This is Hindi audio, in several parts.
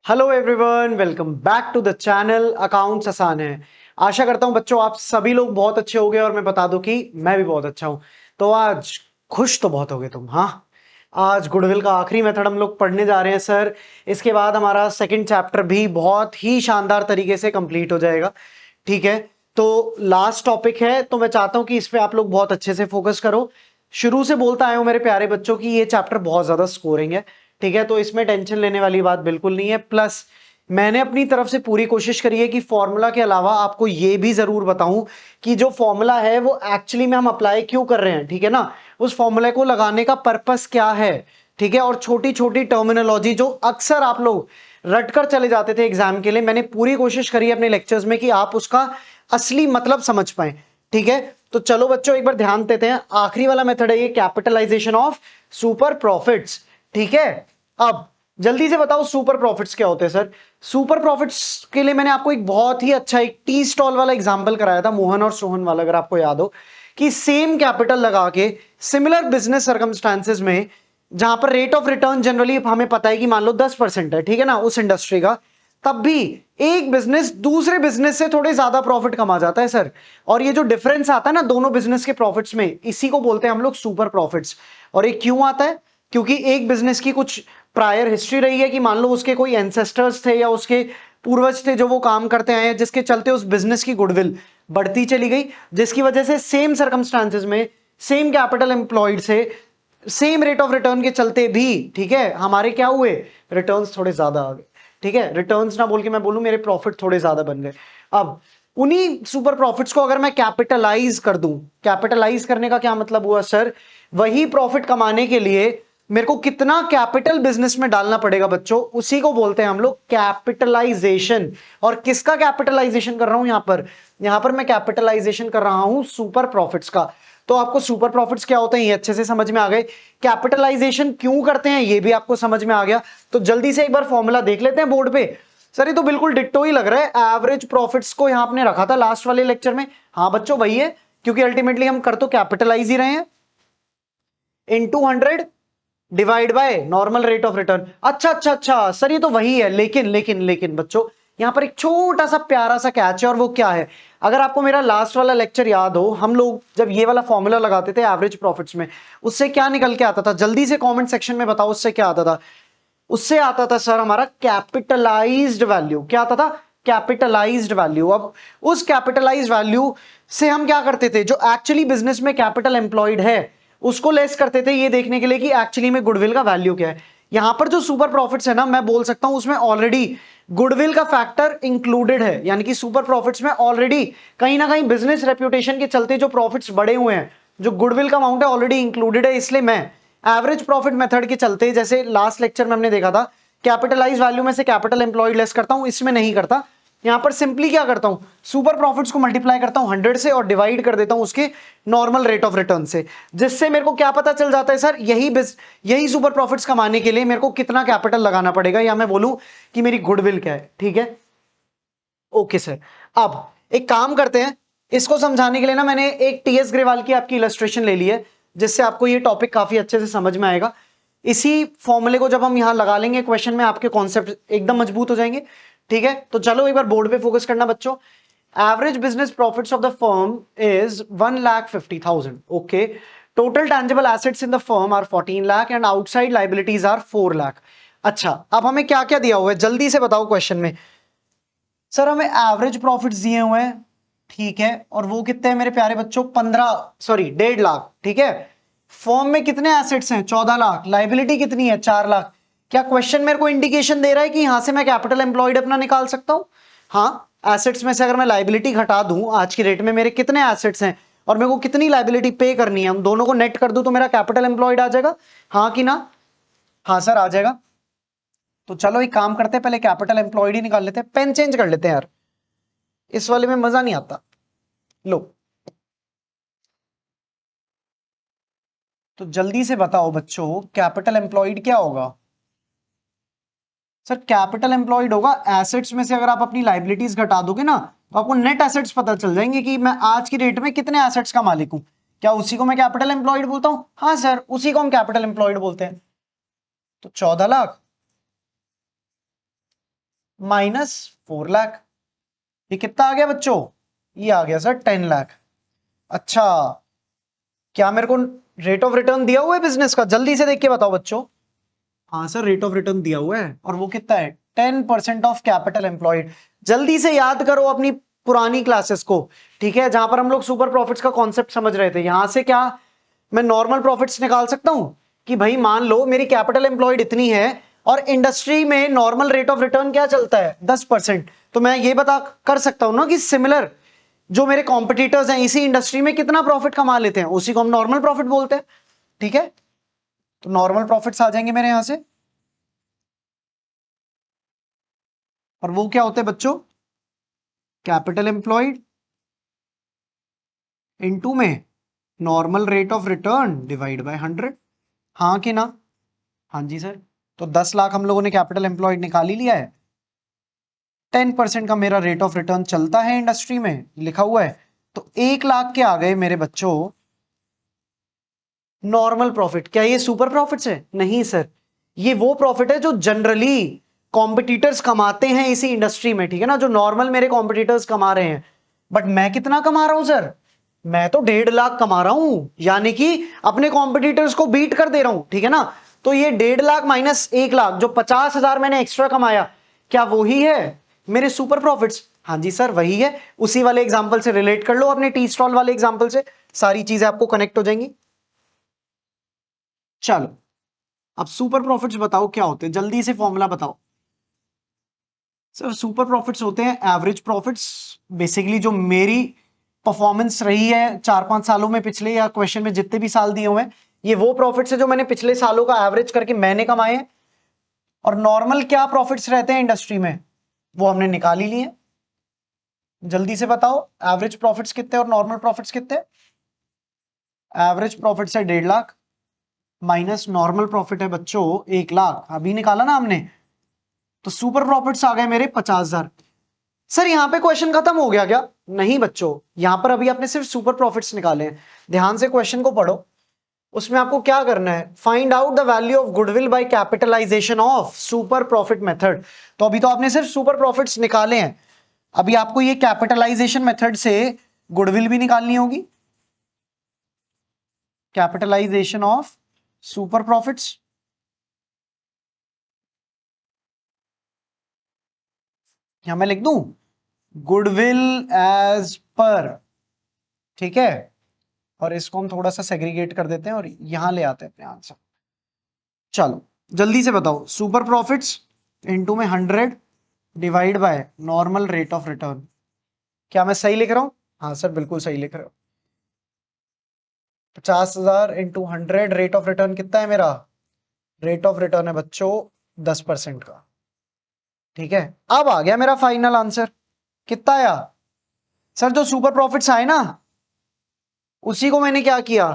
Hello everyone, welcome back to the channel. Accounts आसान है। आशा करता हूं बच्चों आप सभी लोग बहुत अच्छे होंगे और मैं बता दूं कि मैं भी बहुत अच्छा हूं। तो आज खुश तो बहुत होगे तुम। हाँ, आज गुडविल का आखिरी मेथड हम लोग पढ़ने जा रहे हैं सर। इसके बाद हमारा सेकंड चैप्टर भी बहुत ही शानदार तरीके से कंप्लीट हो जाएगा। ठीक है, तो लास्ट टॉपिक है, तो मैं चाहता हूं कि इस पे आप लोग बहुत अच्छे से फोकस करो। शुरू से बोलता आया हूं मेरे प्यारे बच्चों की ये चैप्टर बहुत ज्यादा स्कोरिंग है। ठीक है, तो इसमें टेंशन लेने वाली बात बिल्कुल नहीं है। प्लस मैंने अपनी तरफ से पूरी कोशिश करी है कि फॉर्मूला के अलावा आपको ये भी जरूर बताऊं कि जो फॉर्मूला है वो एक्चुअली में हम अप्लाई क्यों कर रहे हैं। ठीक है ना, उस फॉर्मूले को लगाने का पर्पस क्या है। ठीक है, और छोटी छोटी टर्मिनोलॉजी जो अक्सर आप लोग रट कर चले जाते थे एग्जाम के लिए, मैंने पूरी कोशिश करी है अपने लेक्चर्स में कि आप उसका असली मतलब समझ पाए। ठीक है, तो चलो बच्चों एक बार ध्यान देते हैं। आखिरी वाला मेथड है ये, कैपिटलाइजेशन ऑफ सुपर प्रॉफिट्स। ठीक है, अब जल्दी से बताओ सुपर प्रॉफिट्स क्या होते हैं सर। सुपर प्रॉफिट्स के लिए मैंने आपको एक बहुत ही अच्छा एक टी स्टॉल वाला एग्जांपल कराया था, मोहन और सोहन वाला, अगर आपको याद हो, कि सेम कैपिटल लगा के सिमिलर बिजनेस सर्कमस्टांसेस में, जहां पर रेट ऑफ रिटर्न जनरली हमें पता है कि मान लो 10% है, ठीक है ना, उस इंडस्ट्री का, तब भी एक बिजनेस दूसरे बिजनेस से थोड़े ज्यादा प्रॉफिट कमा जाता है सर। और ये जो डिफरेंस आता है ना दोनों बिजनेस के प्रॉफिट्स में, इसी को बोलते हैं हम लोग सुपर प्रॉफिट्स। और ये क्यों आता है? क्योंकि एक बिजनेस की कुछ प्रायर हिस्ट्री रही है कि मान लो उसके कोई एंसेस्टर्स थे या उसके पूर्वज थे जो वो काम करते आए हैं, जिसके चलते उस बिजनेस की गुडविल बढ़ती चली गई, जिसकी वजह से सेम सर्कमस्टांसेस में सेम कैपिटल एम्प्लॉयड से सेम रेट ऑफ रिटर्न के चलते भी, ठीक है, हमारे क्या हुए, रिटर्न्स थोड़े ज्यादा आ गए। ठीक है, रिटर्न्स ना बोल के मैं बोलूं मेरे प्रॉफिट थोड़े ज्यादा बन गए। अब उन्हीं सुपर प्रॉफिट्स को अगर मैं कैपिटलाइज कर दूं, कैपिटलाइज करने का क्या मतलब हुआ सर, वही प्रॉफिट कमाने के लिए मेरे को कितना कैपिटल बिजनेस में डालना पड़ेगा बच्चों, उसी को बोलते हैं हम लोग कैपिटलाइजेशन। और किसका कैपिटलाइजेशन कर रहा हूं यहां पर मैं कैपिटलाइजेशन कर रहा हूं सुपर प्रॉफिट्स का। तो आपको सुपर प्रॉफिट्स क्या होते हैं ये अच्छे से समझ में आ गए, कैपिटलाइजेशन क्यों करते हैं ये भी आपको समझ में आ गया। तो जल्दी से एक बार फॉर्मूला देख लेते हैं बोर्ड पे। सर ये तो बिल्कुल डिट्टो ही लग रहा है, एवरेज प्रॉफिट्स को यहां आपने रखा था लास्ट वाले लेक्चर में। हाँ बच्चों वही है, क्योंकि अल्टीमेटली हम कर तो कैपिटलाइज ही रहे हैं। Into 100 divide by normal rate of return. अच्छा अच्छा अच्छा सर ये तो वही है, लेकिन लेकिन लेकिन बच्चों यहां पर एक छोटा सा प्यारा सा कैच है, और वो क्या है, अगर आपको मेरा लास्ट वाला लेक्चर याद हो, हम लोग जब ये वाला फॉर्मूला लगाते थे एवरेज प्रॉफिट्स में, उससे क्या निकल के आता था, जल्दी से कमेंट सेक्शन में बताओ उससे क्या आता था। उससे आता था सर हमारा कैपिटलाइज्ड वैल्यू। क्या आता था? Capitalised value. अब उस कैपिटलाइज्ड वैल्यू से हम क्या करते थे, जो एक्चुअली बिजनेस में कैपिटल एम्प्लॉयड है उसको लेस करते थे, ये देखने के लिए कि एक्चुअली में गुडविल का वैल्यू क्या है। यहां पर जो सुपर प्रॉफिट्स है ना, मैं बोल सकता हूं उसमें ऑलरेडी गुडविल का फैक्टर इंक्लूडेड है, यानी कि सुपर प्रॉफिट्स में ऑलरेडी कहीं ना कहीं बिजनेस रेप्यूटेशन के चलते जो प्रॉफिट्स बढ़े हुए हैं, जो गुडविल का अमाउंट है ऑलरेडी इंक्लूडेड है। इसलिए मैं एवरेज प्रॉफिट मेथड के चलते, जैसे लास्ट लेक्चर में हमने देखा था, कैपिटलाइज वैल्यू में से कैपिटल एम्प्लॉयड लेस करता हूं, इसमें नहीं करता। यहां पर सिंपली क्या करता हूं, सुपर प्रॉफिट्स को मल्टीप्लाई करता हूं 100 से और डिवाइड कर देता हूं उसके नॉर्मल रेट ऑफ रिटर्न से, जिससे मेरे को क्या पता चल जाता है सर, यही सुपर प्रॉफिट्स कमाने के लिए मेरे को कितना कैपिटल लगाना पड़ेगा, या मैं बोलूं कि मेरी गुडविल क्या है। ठीक है, ओके सर। अब एक काम करते हैं, इसको समझाने के लिए ना मैंने एक टीएस ग्रेवाल की आपकी इलस्ट्रेशन ले ली है, जिससे आपको ये टॉपिक काफी अच्छे से समझ में आएगा। इसी फॉर्मूले को जब हम यहां लगा लेंगे क्वेश्चन में, आपके कॉन्सेप्ट एकदम मजबूत हो जाएंगे। ठीक है, तो चलो एक बार बोर्ड पे फोकस करना बच्चों। Average business profits of the firm is 1,50,000। Okay, total tangible assets in the firm are 14 lakh and outside liabilities are 4 lakh. अच्छा, अब हमें क्या क्या दिया हुआ है जल्दी से बताओ क्वेश्चन में। सर हमें एवरेज प्रॉफिट्स दिए हुए हैं, ठीक है, और वो कितने हैं मेरे प्यारे बच्चों, 1,50,000, ठीक है। फॉर्म में कितने एसेट्स हैं, 14 लाख, लाइबिलिटी कितनी है, 4 लाख। क्या क्वेश्चन मेरे को इंडिकेशन दे रहा है कि यहां से मैं कैपिटल एम्प्लॉयड अपना निकाल सकता हूं? हाँ, एसेट्स में से अगर मैं लाइबिलिटी घटा दूं, आज की रेट में मेरे कितने एसेट्स हैं और मेरे को कितनी लाइबिलिटी पे करनी है, हम दोनों को नेट कर दूं तो मेरा कैपिटल एम्प्लॉयड आ जाएगा, हाँ कि ना? हाँ सर आ जाएगा। तो चलो एक काम करते हैं, पहले कैपिटल एम्प्लॉयड ही निकाल लेते हैं, पेन चेंज कर लेते हैं यार, इस वाले में मजा नहीं आता। लो, तो जल्दी से बताओ बच्चों कैपिटल एम्प्लॉयड क्या होगा। सर कैपिटल एम्प्लॉयड होगा एसेट्स में से अगर आप अपनी लाइबिलिटीज घटा दोगे ना, तो आपको नेट एसेट्स पता चल जाएंगे कि मैं आज की डेट में कितने एसेट्स का मालिक हूं। क्या उसी को मैं कैपिटल एम्प्लॉयड बोलता हूं? हाँ सर, उसी को हम कैपिटल एम्प्लॉयड बोलते हैं। तो 14 लाख माइनस 4 लाख। ये कितना आ गया बच्चों? ये आ गया सर 10 लाख। अच्छा, क्या मेरे को रेट ऑफ रिटर्न दिया हुआ है बिजनेस का? जल्दी से देख के बताओ बच्चों। हाँ सर, रेट ऑफ रिटर्न दिया हुआ है, और वो कितना है? 10% ऑफ कैपिटल एम्प्लॉयड। जल्दी से याद करो अपनी पुरानी क्लासेस को, ठीक है, जहां पर हम लोग सुपर प्रॉफिट्स का कॉन्सेप्ट समझ रहे थे। यहां से क्या मैं नॉर्मल प्रॉफिट्स निकाल सकता हूं कि भाई मान लो मेरी कैपिटल एम्प्लॉयड इतनी है और इंडस्ट्री में नॉर्मल रेट ऑफ रिटर्न क्या चलता है? 10%। तो मैं ये बता कर सकता हूं ना कि सिमिलर जो मेरे कॉम्पिटिटर्स हैं इसी इंडस्ट्री में कितना प्रॉफिट कमा लेते हैं, उसी को हम नॉर्मल प्रॉफिट बोलते हैं। ठीक है, तो नॉर्मल प्रॉफिट्स आ जाएंगे मेरे यहां से, और वो क्या होते हैं बच्चों? कैपिटल एम्प्लॉयड इनटू में normal rate of return divide by 100। हाँ कि ना? हाँ जी सर। तो 10 लाख हम लोगों ने कैपिटल एम्प्लॉयड निकाल ही लिया है। 10% का मेरा रेट ऑफ रिटर्न चलता है इंडस्ट्री में, लिखा हुआ है। तो 1 लाख के आ गए मेरे बच्चों नॉर्मल प्रॉफिट। क्या ये सुपर प्रॉफिट्स है? नहीं सर, ये वो प्रॉफिट है जो जनरली कॉम्पिटिटर्स कमाते हैं इसी इंडस्ट्री में, ठीक है ना, जो नॉर्मल मेरे कॉम्पिटिटर्स कमा रहे हैं। बट मैं कितना कमा रहा हूं सर? मैं तो 1.5 लाख कमा रहा हूं, यानी कि अपने कॉम्पिटिटर्स को बीट कर दे रहा हूं, ठीक है ना। तो ये 1.5 लाख माइनस 1 लाख, जो 50,000 मैंने एक्स्ट्रा कमाया, क्या वो ही है मेरे सुपर प्रॉफिट्स? हाँ जी सर, वही है। उसी वाले एग्जांपल से रिलेट कर लो, अपने टी स्टॉल वाले एग्जांपल से, सारी चीजें आपको कनेक्ट हो जाएंगी। चलो, अब सुपर प्रॉफिट्स बताओ क्या होते हैं, जल्दी से फॉर्मूला बताओ। सर सुपर प्रॉफिट्स होते हैं एवरेज प्रॉफिट्स, बेसिकली जो मेरी परफॉर्मेंस रही है 4-5 सालों में, पिछले या क्वेश्चन में जितने भी साल दिए हुए हैं, ये वो प्रॉफिट्स है जो मैंने पिछले सालों का एवरेज करके मैंने कमाए हैं। और नॉर्मल क्या प्रॉफिट्स रहते हैं इंडस्ट्री में, वो हमने निकाल ही लिए। जल्दी से बताओ एवरेज प्रॉफिट्स कितने और नॉर्मल प्रॉफिट्स कितने? एवरेज प्रॉफिट्स है 1.5 लाख, माइनस नॉर्मल प्रॉफिट है बच्चों 1 लाख, अभी निकाला ना हमने। तो सुपर प्रॉफिट्स आ गए मेरे 50,000। सर यहां पे क्वेश्चन खत्म हो गया क्या? नहीं बच्चों, यहां पर अभी आपने सिर्फ सुपर प्रॉफिट्स निकाले हैं। ध्यान से क्वेश्चन को पढ़ो, उसमें आपको क्या करना है, find out the value of goodwill by capitalisation of super profit method. तो अभी तो आपने सिर्फ सुपर प्रॉफिट्स निकाले हैं, अभी आपको ये कैपिटलाइजेशन मेथड से गुडविल भी निकालनी होगी। कैपिटलाइजेशन ऑफ सुपर प्रॉफिट्स, यहां मैं लिख दूं गुडविल एज पर, ठीक है, और इसको हम थोड़ा सा सेग्रीगेट कर देते हैं और यहां ले आते हैं अपने आंसर। चलो जल्दी से बताओ, सुपर प्रॉफिट्स इनटू में 100 divide by normal rate of return. क्या मैं सही लिख रहा हूं? हाँ सर, बिल्कुल सही लिख रहे हो। 50,000 इंटू 100, रेट ऑफ रिटर्न कितना है मेरा? रेट ऑफ रिटर्न है बच्चों 10% का। ठीक है, अब आ गया मेरा फाइनल आंसर। कितना आया सर? जो सुपर प्रॉफिट्स आए ना, उसी को मैंने क्या किया,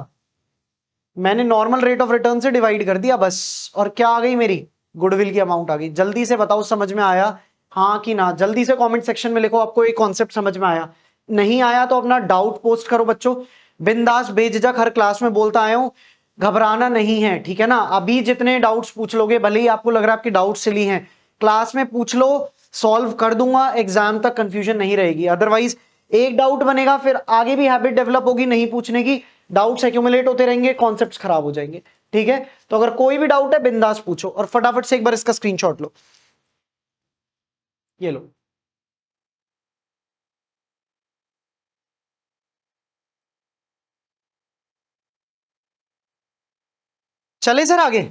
मैंने नॉर्मल रेट ऑफ रिटर्न से डिवाइड कर दिया बस, और क्या आ गई मेरी? गुडविल की अमाउंट आ गई। जल्दी से बताओ समझ में आया हाँ कि ना? जल्दी से कमेंट सेक्शन में लिखो आपको ये कॉन्सेप्ट समझ में आया। नहीं आया तो अपना डाउट पोस्ट करो बच्चों, बिंदास बेझिझक हर क्लास में बोलता आया हूं, घबराना नहीं है, ठीक है ना। अभी जितने डाउट्स पूछ लोगे, भले ही आपको लग रहा है आपके डाउट सिली हैं, क्लास में पूछ लो, सॉल्व कर दूंगा, एग्जाम तक कंफ्यूजन नहीं रहेगी। अदरवाइज एक डाउट बनेगा, फिर आगे भी हैबिट डेवलप होगी नहीं पूछने की, डाउट्स एक्यूमुलेट होते रहेंगे, कॉन्सेप्ट्स खराब हो जाएंगे। ठीक है, तो अगर कोई भी डाउट है बिंदास पूछो, और फटाफट से एक बार इसका स्क्रीनशॉट लो, ये लो। चले सर आगे?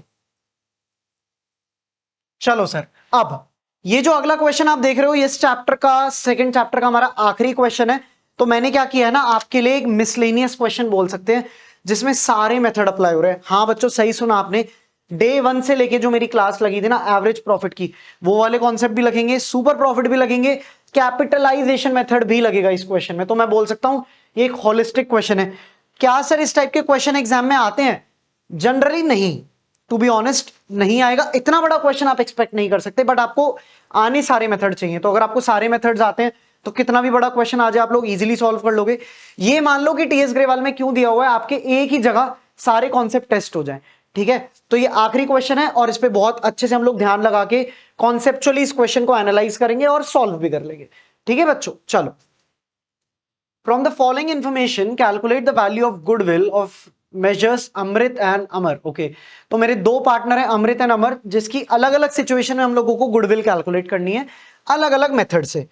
चलो सर, अब ये जो अगला क्वेश्चन आप देख रहे हो, इस चैप्टर का, सेकंड चैप्टर का हमारा आखिरी क्वेश्चन है। तो मैंने क्या किया है ना, आपके लिए एक मिसलेनियस क्वेश्चन बोल सकते हैं, जिसमें सारे मेथड अप्लाई हो रहे हैं। हाँ बच्चों, सही सुना आपने, डे 1 से लेके जो मेरी क्लास लगी थी ना एवरेज प्रॉफिट की, वो वाले कॉन्सेप्ट भी लगेंगे, सुपर प्रॉफिट भी लगेंगे, कैपिटलाइजेशन मेथड भी लगेगा इस क्वेश्चन में। तो मैं बोल सकता हूं ये एक होलिस्टिक क्वेश्चन है। क्या सर इस टाइप के क्वेश्चन एग्जाम में आते हैं? जनरली नहीं, टू बी ऑनेस्ट नहीं आएगा। इतना बड़ा क्वेश्चन आप एक्सपेक्ट नहीं कर सकते, बट आपको आने सारे मेथड चाहिए। तो अगर आपको सारे मेथड्स आते हैं तो कितना भी बड़ा क्वेश्चन आ जाए आप लोग इजीली सॉल्व कर लोगे। ये मान लो कि टीएस ग्रेवाल में क्यों दिया हुआ है, आपके एक ही जगह सारे कॉन्सेप्ट टेस्ट हो जाए, ठीक है, तो ये आखिरी क्वेश्चन है और इस पे बहुत अच्छे से हम लोग ध्यान लगा के कॉन्सेप्चुअली इस क्वेश्चन को एनालाइज करेंगे और सॉल्व भी कर लेंगे। ठीक है बच्चों, चलो। From the following information calculate the value of goodwill of Messrs Amrit and Amar. Okay, तो मेरे दो पार्टनर हैं अमृत एंड अमर, जिसकी अलग अलग सिचुएशन में हम लोगों को गुडविल कैलकुलेट करनी है अलग अलग मेथड से।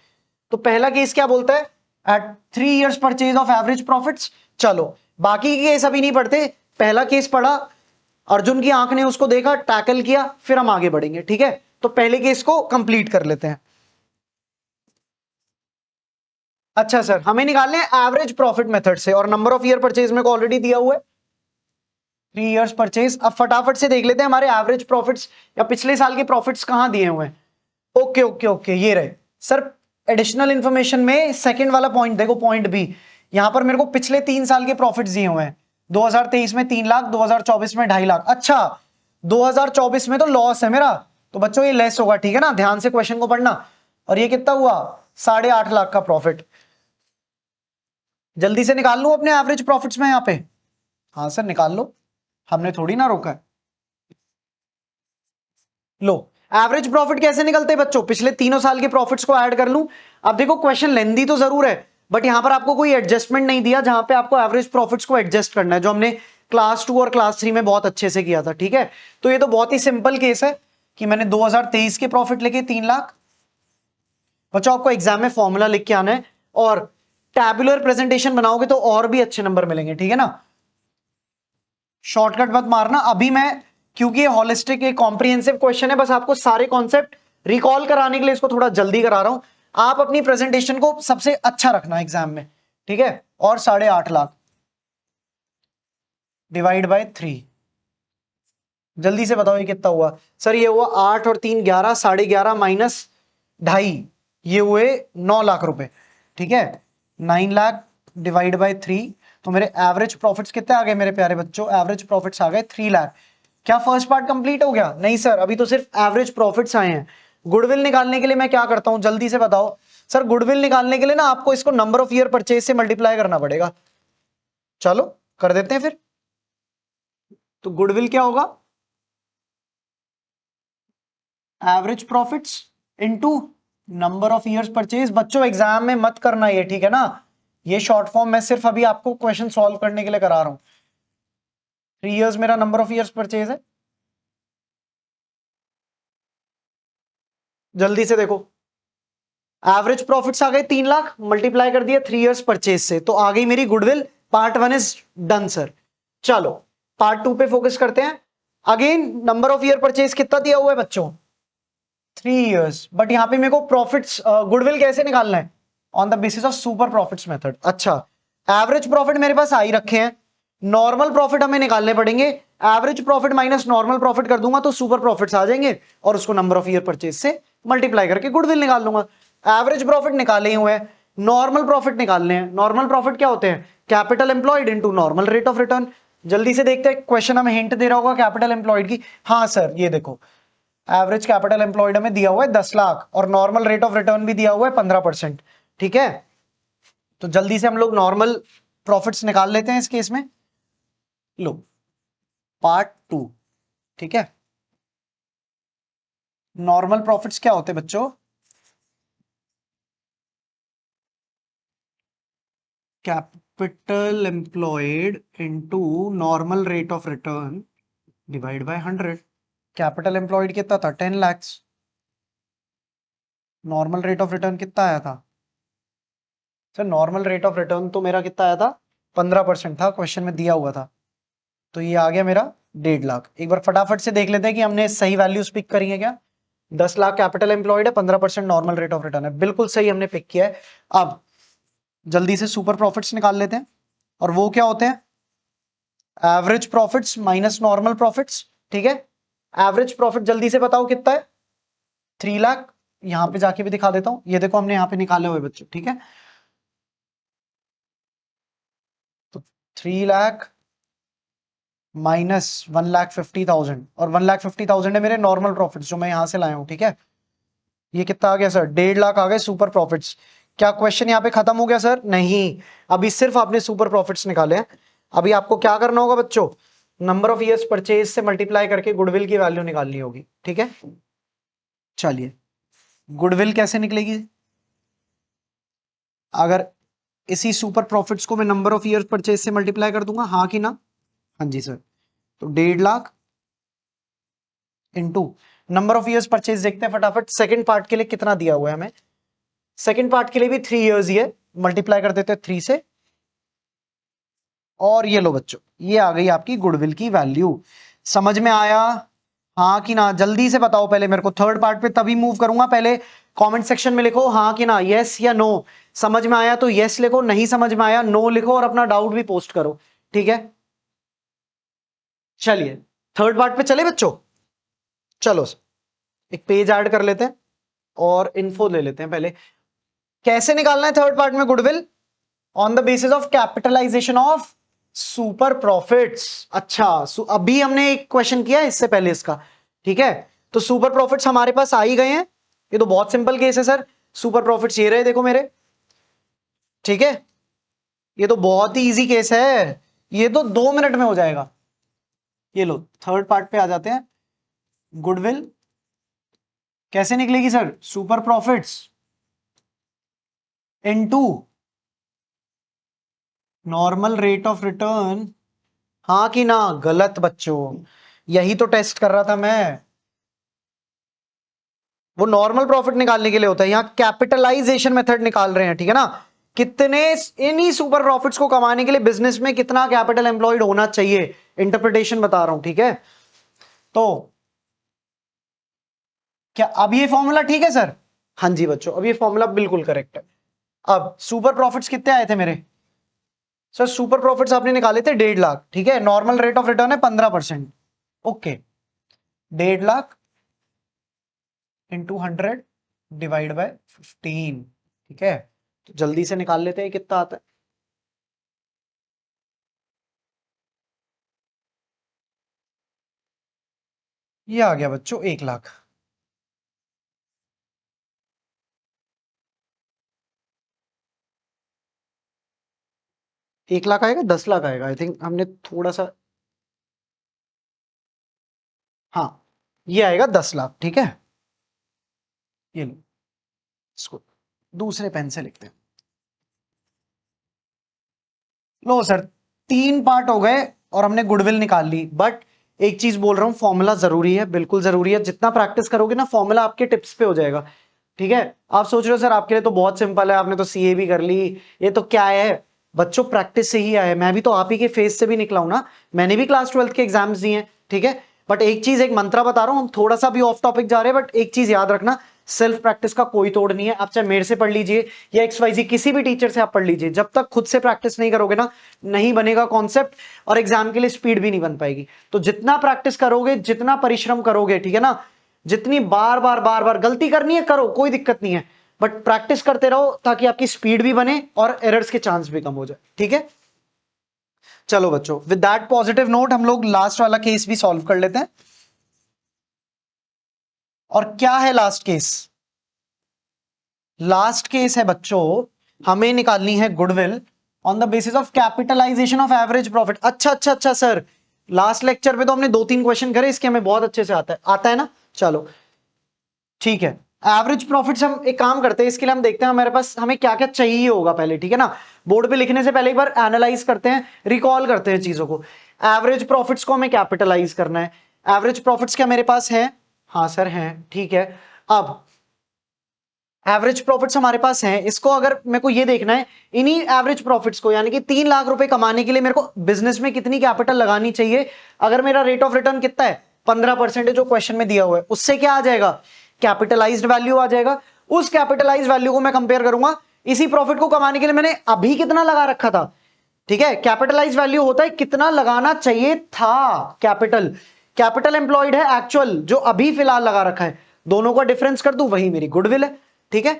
तो पहला केस क्या बोलता है, at 3 years purchase of average profits. चलो बाकी के केस अभी नहीं पढ़ते, पहला केस पढ़ा, अर्जुन की आंख ने उसको देखा, टैकल किया, फिर हम आगे बढ़ेंगे। ठीक है, तो पहले केस को कंप्लीट कर लेते हैं। अच्छा सर, हमें निकालने हैं एवरेज प्रॉफिट मेथड से और नंबर ऑफ ईयर परचेज में को ऑलरेडी दिया हुआ है 3 years परचेज। अब फटाफट से देख लेते हैं हमारे एवरेज प्रॉफिट्स या पिछले साल के प्रॉफिट्स कहां दिए हुए हैं। ओके ओके ओके, ये रहे सर। एडिशनल इंफॉर्मेशन में सेकंड वाला पॉइंट देखो, पॉइंट बी, यहां पर मेरे को पिछले 3 साल के प्रॉफिट्स दिए हुए हैं। 2023 में 3 लाख, 2024 में 2.5 लाख। अच्छा, 2024 में तो लॉस है मेरा, तो बच्चों ये लेस होगा। ठीक है ना, ध्यान से क्वेश्चन को पढ़ना। और ये कितना हुआ, 8.5 लाख का प्रॉफिट। जल्दी से निकाल लूं अपने एवरेज प्रॉफिट्स में यहां पे। हाँ सर निकाल लो, हमने थोड़ी ना रोका है। लो, एवरेज प्रॉफिट कैसे निकलते हैं बच्चों, पिछले तीनों साल के प्रॉफिट्स को ऐड कर लूं। अब देखो क्वेश्चन लेंदी तो जरूर है, बट यहां पर आपको कोई एडजस्टमेंट नहीं दिया जहां पे आपको एवरेज प्रॉफिट्स को एडजस्ट करना है, जो हमने क्लास 2 और क्लास 3 में बहुत अच्छे से किया था। ठीक है, तो ये तो बहुत ही सिंपल केस है कि मैंने 2023 के प्रॉफिट लेके 3 लाख। बच्चों आपको एग्जाम में फॉर्मूला लिख के आना है और टैबुलर प्रेजेंटेशन बनाओगे तो और भी अच्छे नंबर मिलेंगे। ठीक है ना, शॉर्टकट मत मारना अभी। मैं क्योंकि ये होलिस्टिक एक कॉम्प्रिहेंसिव क्वेश्चन है, बस आपको सारे कॉन्सेप्ट रिकॉल कराने के लिए इसको थोड़ा जल्दी करा रहा हूं। आप अपनी प्रेजेंटेशन को सबसे अच्छा रखना एग्जाम में। ठीक है, और 8.5 लाख डिवाइड बाय 3, जल्दी से बताओ ये कितना हुआ। सर ये हुआ 8 और 3 11, 11.5 माइनस 2.5, ये हुए 9 लाख रुपए। ठीक है, 9 लाख डिवाइड बाय 3, तो मेरे एवरेज प्रॉफिट्स कितने आ गए मेरे प्यारे बच्चों, एवरेज प्रॉफिट्स आ गए 3 लाख। क्या फर्स्ट पार्ट कंप्लीट हो गया? नहीं सर, अभी तो सिर्फ एवरेज प्रॉफिट्स आए हैं। गुडविल निकालने के लिए मैं क्या करता हूं, जल्दी से बताओ। सर गुडविल निकालने के लिए ना आपको इसको नंबर ऑफ ईयर परचेज से मल्टीप्लाई करना पड़ेगा। चलो कर देते हैं फिर। तो गुडविल क्या होगा, average profits into number of years purchase. बच्चों एग्जाम में मत करना ये, ठीक है ना, ये शॉर्ट फॉर्म मैं सिर्फ अभी आपको क्वेश्चन सॉल्व करने के लिए करा रहा हूं। 3 years मेरा नंबर ऑफ ईयर्स परचेज है। जल्दी से देखो, एवरेज प्रॉफिट्स आ गए 3 लाख, मल्टीप्लाई कर दिया 3 years परचेज से, तो आ गई मेरी goodwill. Part 1 is done sir. चलो पार्ट 2 पे फोकस करते हैं। Again number of year purchase कितना दिया हुआ है बच्चों, 3 years, बट यहां पे मेरे को प्रॉफिट्स गुडविल कैसे निकालना है, on the basis of super profits method. अच्छा, एवरेज प्रॉफिट मेरे पास आ ही रखे हैं, नॉर्मल प्रॉफिट हमें निकालने पड़ेंगे। Average profit minus normal profit कर दूंगा तो सुपर प्रॉफिट्स आ जाएंगे और उसको नंबर ऑफ ईयर परचेज से मल्टीप्लाई करके गुडविल निकाल लूंगा। एवरेज प्रॉफिट निकाले ही हुए हैं, नॉर्मल प्रॉफिट निकालने हैं। नॉर्मल प्रॉफिट क्या होते हैं, capital employed into normal rate of return. जल्दी से देखते हैं, क्वेश्चन हमें हिंट दे रहा होगा कैपिटल एम्प्लॉयड की। हाँ सर, ये देखो एवरेज कैपिटल एम्प्लॉयड में दिया हुआ है 10 लाख और नॉर्मल रेट ऑफ रिटर्न भी दिया हुआ है 15%। ठीक है, तो जल्दी से हम लोग नॉर्मल प्रॉफिट्स निकाल लेते हैं इस केस में। लो पार्ट 2, ठीक है, नॉर्मल प्रॉफिट्स क्या होते हैं बच्चों, capital employed into normal rate of return divide by 100। Capital employed कितना था, 10 lakh. Normal rate of return कितना आया था sir, normal rate of return तो मेरा कितना आया था, 15% था, क्वेश्चन में दिया हुआ था। तो ये आ गया मेरा 1.5 लाख। एक बार फटाफट से देख लेते हैं कि हमने सही वैल्यूज पिक करी है क्या। 10 लाख कैपिटल एम्प्लॉयड है, 15% नॉर्मल रेट ऑफ रिटर्न है, बिल्कुल सही हमने पिक किया है। अब जल्दी से सुपर प्रॉफिट्स निकाल लेते हैं, और वो क्या होते हैं, average profits minus normal profits. ठीक है, एवरेज प्रॉफिट जल्दी से बताओ कितना है, 3 लाख। यहां पे जाके भी दिखा देता हूं, ये देखो हमने यहां पे निकाले हुए बच्चों। ठीक है, तो 3 लाख माइनस 1,50,000, और 1,50,000 है मेरे नॉर्मल प्रॉफिट्स जो मैं यहां से लाया हूं। ठीक है, ये कितना आ गया सर, 1.5 लाख आ गए सुपर प्रॉफिट्स। क्या क्वेश्चन यहाँ पे खत्म हो गया सर? नहीं, अभी सिर्फ आपने सुपर प्रॉफिट्स निकाले हैं। अभी आपको क्या करना होगा बच्चों, नंबर ऑफ ईयर्स परचेज से मल्टीप्लाई करके गुडविल की वैल्यू निकालनी होगी, ठीक है। चलिए, गुडविल कैसे निकलेगी? अगर इसी सुपर प्रॉफिट्स को मैं नंबर ऑफ ईयर्स परचेज से मल्टीप्लाई कर दूंगा, हाँ कि ना? हाँ जी सर। तो 1.5 lakh into number of years purchase देखते हैं फटाफट। सेकंड पार्ट के लिए कितना दिया हुआ है हमें? सेकंड पार्ट के लिए भी 3 इयर्स ही है, मल्टीप्लाई कर देते हैं 3 से। और ये लो बच्चों, ये आ गई आपकी गुडविल की वैल्यू। समझ में आया हाँ कि ना? जल्दी से बताओ पहले मेरे को, थर्ड पार्ट पे तभी मूव करूंगा। पहले कमेंट सेक्शन में लिखो हाँ कि ना, यस या नो। समझ में आया तो यस लिखो, नहीं समझ में आया नो लिखो, और अपना डाउट भी पोस्ट करो, ठीक है। चलिए थर्ड पार्ट पे चले बच्चों। चलो एक पेज ऐड कर लेते हैं और इन्फो ले लेते हैं पहले। कैसे निकालना है थर्ड पार्ट में goodwill? On the basis of capitalisation of super profits. अच्छा, अभी हमने एक क्वेश्चन किया है इससे पहले इसका, ठीक है। तो सुपर प्रॉफिट्स हमारे पास आ ही गए हैं। ये तो बहुत सिंपल केस है सर। सुपर प्रॉफिट्स ये रहे देखो मेरे, ठीक है। ये तो बहुत ही इजी केस है, ये तो 2 मिनट में हो जाएगा। ये लो थर्ड पार्ट पे आ जाते हैं। गुडविल कैसे निकलेगी sir? Super profits into normal rate of return. हाँ कि ना? गलत बच्चों, यही तो टेस्ट कर रहा था मैं। वो नॉर्मल प्रॉफिट निकालने के लिए होता है, यहां कैपिटलाइजेशन मेथड निकाल रहे हैं, ठीक है ना। कितने इन्हीं सुपर प्रॉफिट्स को कमाने के लिए बिजनेस में कितना कैपिटल एम्प्लॉयड होना चाहिए, इंटरप्रिटेशन बता रहा हूं, ठीक है। तो क्या अब ये फॉर्मूला ठीक है सर? हाँ जी बच्चों, अब ये फॉर्मूला बिल्कुल करेक्ट है। अब सुपर प्रॉफिट्स कितने आए थे मेरे? सर सुपर प्रॉफिट्स आपने निकाले थे 1.5 लाख, ठीक है। नॉर्मल रेट ऑफ रिटर्न है 15%। Okay, 1.5 lakh into 100 divide by 15, ठीक है। तो जल्दी से निकाल लेते हैं कितना आता है। ये आ गया बच्चों 1 लाख। 1 लाख आएगा, 10 लाख आएगा, आई थिंक हमने थोड़ा सा, हाँ ये आएगा 10 लाख, ठीक है। ये लो, इसको दूसरे पेन से लिखते हैं। लो सर, 3 पार्ट हो गए और हमने गुडविल निकाल ली। बट एक चीज बोल रहा हूं, फॉर्मूला जरूरी है, बिल्कुल जरूरी है। जितना प्रैक्टिस करोगे ना, फॉर्मूला आपके टिप्स पे हो जाएगा, ठीक है। आप सोच रहे हो सर आपके लिए तो बहुत सिंपल है, आपने तो सीए भी कर ली, ये तो क्या है? बच्चों प्रैक्टिस से ही आया है। मैं भी तो आप ही के फेस से भी निकला हूं ना, मैंने भी क्लास 12th के एग्जाम्स दिए हैं, ठीक है। बट एक चीज, एक मंत्रा बता रहा हूं, हम थोड़ा सा भी ऑफ टॉपिक जा रहे हैं, बट एक चीज याद रखना, सेल्फ प्रैक्टिस का कोई तोड़ नहीं है। आप चाहे मेरे से पढ़ लीजिए या XYZ किसी भी टीचर से आप पढ़ लीजिए, जब तक खुद से प्रैक्टिस नहीं करोगे ना, नहीं बनेगा कॉन्सेप्ट, और एग्जाम के लिए स्पीड भी नहीं बन पाएगी। तो जितना प्रैक्टिस करोगे, जितना परिश्रम करोगे, ठीक है ना, जितनी बार बार बार बार गलती करनी है करो, कोई दिक्कत नहीं है, बट प्रैक्टिस करते रहो ताकि आपकी स्पीड भी बने और एरर्स के चांस भी कम हो जाए, ठीक है। चलो बच्चों, विद दैट पॉजिटिव नोट हम लोग लास्ट वाला केस भी सॉल्व कर लेते हैं। और क्या है लास्ट केस? लास्ट केस है बच्चों, हमें निकालनी है goodwill on the basis of capitalisation of average profit. अच्छा अच्छा अच्छा सर, लास्ट लेक्चर पे तो हमने 2-3 क्वेश्चन करे इसके, हमें बहुत अच्छे से आता है ना। चलो ठीक है, एवरेज प्रॉफिट्स हम एक काम करते हैं, इसके लिए हम देखते हैं हमारे पास हमें क्या क्या चाहिए होगा पहले, ठीक है ना। बोर्ड पे लिखने से पहले एक बार एनालाइज करते हैं, रिकॉल करते हैं चीजों को। एवरेज प्रॉफिट्स को हमें कैपिटलाइज करना है। एवरेज प्रॉफिट्स क्या मेरे पास है? हाँ सर हैं, ठीक है। अब एवरेज प्रॉफिट्स हमारे पास हैं, इसको अगर मेरे को ये देखना है, इन्हीं एवरेज प्रॉफिट्स को, यानी कि 3 लाख रुपए कमाने के लिए मेरे को बिजनेस में कितनी कैपिटल लगानी चाहिए, अगर मेरा रेट ऑफ रिटर्न कितना है 15% जो क्वेश्चन में दिया हुआ है, उससे क्या आ जाएगा? कैपिटलाइज्ड वैल्यू आ जाएगा। उस कैपिटलाइज्ड वैल्यू को मैं कंपेयर करूंगा इसी प्रॉफिट को कमाने के लिए मैंने अभी कितना लगा रखा था, ठीक है। कैपिटलाइज वैल्यू होता है कितना लगाना चाहिए था कैपिटल, कैपिटल एम्प्लॉयड है एक्चुअल जो अभी फिलहाल लगा रखा है, दोनों का डिफरेंस कर दूं वही मेरी गुडविल है, ठीक है।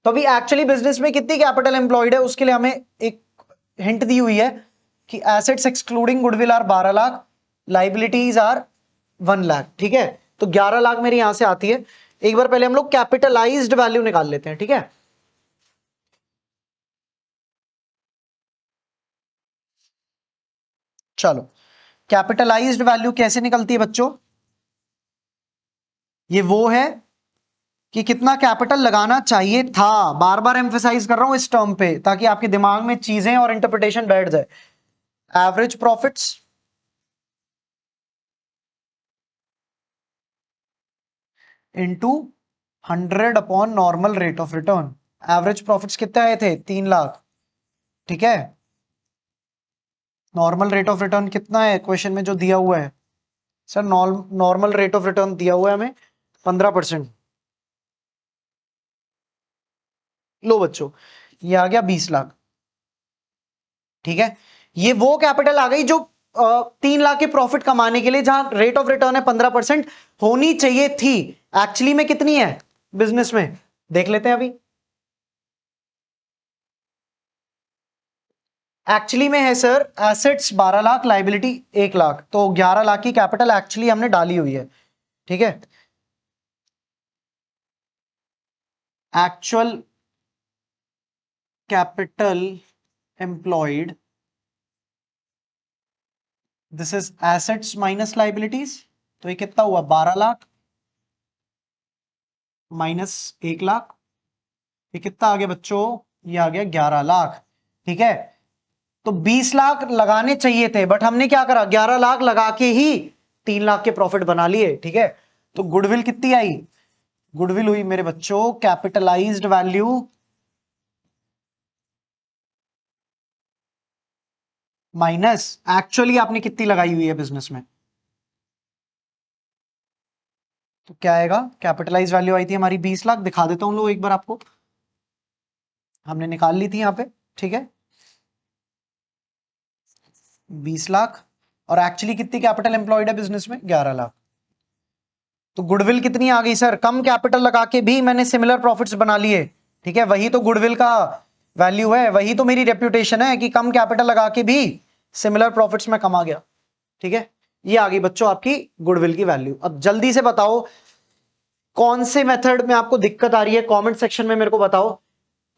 तो अभी एक्चुअली बिजनेस में कितनी कैपिटल एम्प्लॉयड है उसके लिए हमें एक हिंट दी हुई है कि assets excluding goodwill are 12 lakh, liabilities are 1 lakh, ठीक है। तो 11 लाख मेरी यहां से आती है। एक बार पहले हम लोग कैपिटलाइज्ड वैल्यू निकाल लेते हैं, ठीक है। चलो कैपिटलाइज्ड वैल्यू कैसे निकलती है बच्चों? ये वो है कि कितना कैपिटल लगाना चाहिए था। बार बार एम्फेसाइज कर रहा हूं इस टर्म पे ताकि आपके दिमाग में चीजें और इंटरप्रिटेशन बैठ जाए। Average profits into 100 upon normal rate of return. Average profits कितने आए थे? 3 लाख। ठीक है, नॉर्मल रेट ऑफ रिटर्न कितना है क्वेश्चन में जो दिया हुआ है? Sir normal rate of return दिया हुआ है हमें 15%। लो बच्चों, ये आ गया 20 लाख। ठीक है, ये वो कैपिटल आ गई जो 3 लाख के प्रॉफिट कमाने के लिए, जहां रेट ऑफ रिटर्न है 15%, होनी चाहिए थी। एक्चुअली में कितनी है बिजनेस में? देख लेते हैं अभी। एक्चुअली में है sir assets 12 lakh, liability 1 lakh, तो 11 लाख की कैपिटल एक्चुअली हमने डाली हुई है। ठीक है, actual capital employed, this is assets minus liabilities, तो ये कितना हुआ? 12 लाख माइनस 1 लाख, ये कितना आ गया बच्चों? ये आ गया 11 लाख। ठीक है, तो 20 लाख लगाने चाहिए थे, बट हमने क्या करा? 11 लाख लगा के ही 3 लाख के प्रॉफिट बना लिए। ठीक है, तो गुडविल कितनी आई? गुडविल हुई मेरे बच्चों कैपिटलाइज्ड वैल्यू माइनस एक्चुअली आपने कितनी लगाई हुई है बिजनेस में, तो क्या आएगा? कैपिटलाइज वैल्यू आई थी हमारी 20 लाख। दिखा देता हूं लोग एक बार आपको, हमने निकाल ली थी यहां पे। ठीक है, 20 लाख, और एक्चुअली कितनी कैपिटल एम्प्लॉयड है बिजनेस में? 11 लाख। तो गुडविल कितनी आ गई सर? कम कैपिटल लगा के भी मैंने सिमिलर प्रॉफिट्स बना लिए। ठीक है, वही तो गुडविल का वैल्यू है, वही तो मेरी रेप्यूटेशन है कि कम कैपिटल लगा के भी सिमिलर प्रॉफिट्स में कमा गया। ठीक है, ये आ गई बच्चों आपकी गुडविल की वैल्यू। अब जल्दी से बताओ कौन से मेथड में आपको दिक्कत आ रही है, कमेंट सेक्शन में मेरे को बताओ।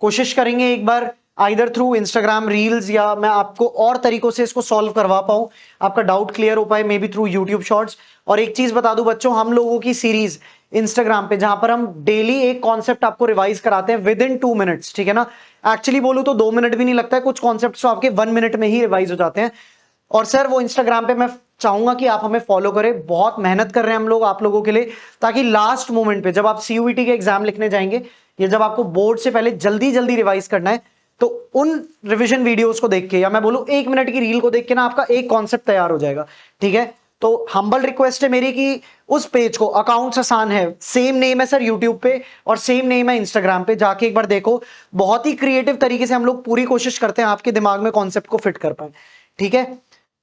कोशिश करेंगे एक बार आइदर थ्रू इंस्टाग्राम रील्स या मैं आपको और तरीकों से इसको सॉल्व करवा पाऊं, आपका डाउट क्लियर हो पाए, may be through YouTube shorts. और एक चीज बता दूं बच्चों, हम लोगों की सीरीज इंस्टाग्राम पे जहां पर हम डेली एक कॉन्सेप्ट आपको रिवाइज कराते हैं विद इन 2 मिनट्स। ठीक है ना, एक्चुअली बोलूं तो 2 मिनट भी नहीं लगता है, कुछ कॉन्सेप्ट तो आपके 1 मिनट में ही रिवाइज हो जाते हैं। और सर वो इंस्टाग्राम पे मैं चाहूंगा कि आप हमें फॉलो करें, बहुत मेहनत कर रहे हैं हम लोग आप लोगों के लिए, ताकि लास्ट मोमेंट पे जब आप सीयूईटी के एग्जाम लिखने जाएंगे या जब आपको बोर्ड से पहले जल्दी जल्दी रिवाइज करना है, तो उन रिवीजन वीडियोस को देख के या मैं बोलूं 1 मिनट की रील को देख के ना आपका एक कॉन्सेप्ट तैयार हो जाएगा। ठीक है, तो हम्बल रिक्वेस्ट है मेरी कि उस पेज को, अकाउंट्स आसान है, सेम नेम है सर यूट्यूब पे और सेम नेम है इंस्टाग्राम पे, जाके एक बार देखो। बहुत ही क्रिएटिव तरीके से हम लोग पूरी कोशिश करते हैं आपके दिमाग में कॉन्सेप्ट को फिट कर पाए। ठीक है,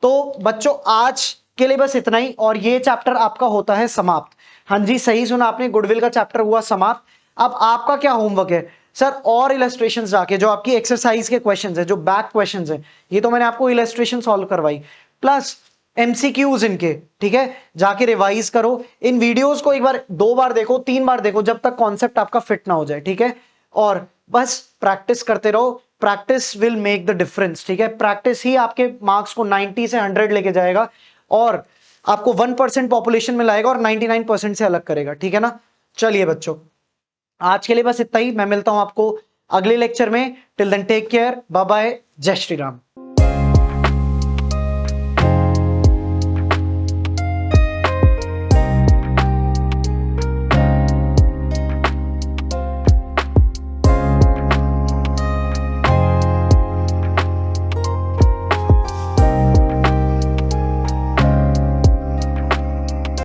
तो बच्चों आज के लिए बस इतना ही, और ये चैप्टर आपका होता है समाप्त। हाँ जी, सही सुना आपने, गुडविल का चैप्टर हुआ समाप्त। अब आपका क्या होमवर्क है सर? और इलस्ट्रेशंस जाके जो आपकी एक्सरसाइज के क्वेश्चंस है, जो बैक क्वेश्चंस है, ये तो मैंने आपको इलस्ट्रेशन सॉल्व करवाई, प्लस एमसीक्यूज इनके। ठीक है, जाके रिवाइज करो इन वीडियोस को, एक बार 2 बार देखो, 3 बार देखो, जब तक कॉन्सेप्ट आपका फिट ना हो जाए। ठीक है, और बस प्रैक्टिस करते रहो, practice will make the difference. ठीक है, प्रैक्टिस ही आपके मार्क्स को 90 से 100 लेके जाएगा और आपको 1% पॉपुलेशन में लाएगा और 99% से अलग करेगा। ठीक है ना, चलिए बच्चों आज के लिए बस इतना ही, मैं मिलता हूं आपको अगले लेक्चर में। Till then take care, bye bye, जय श्री राम।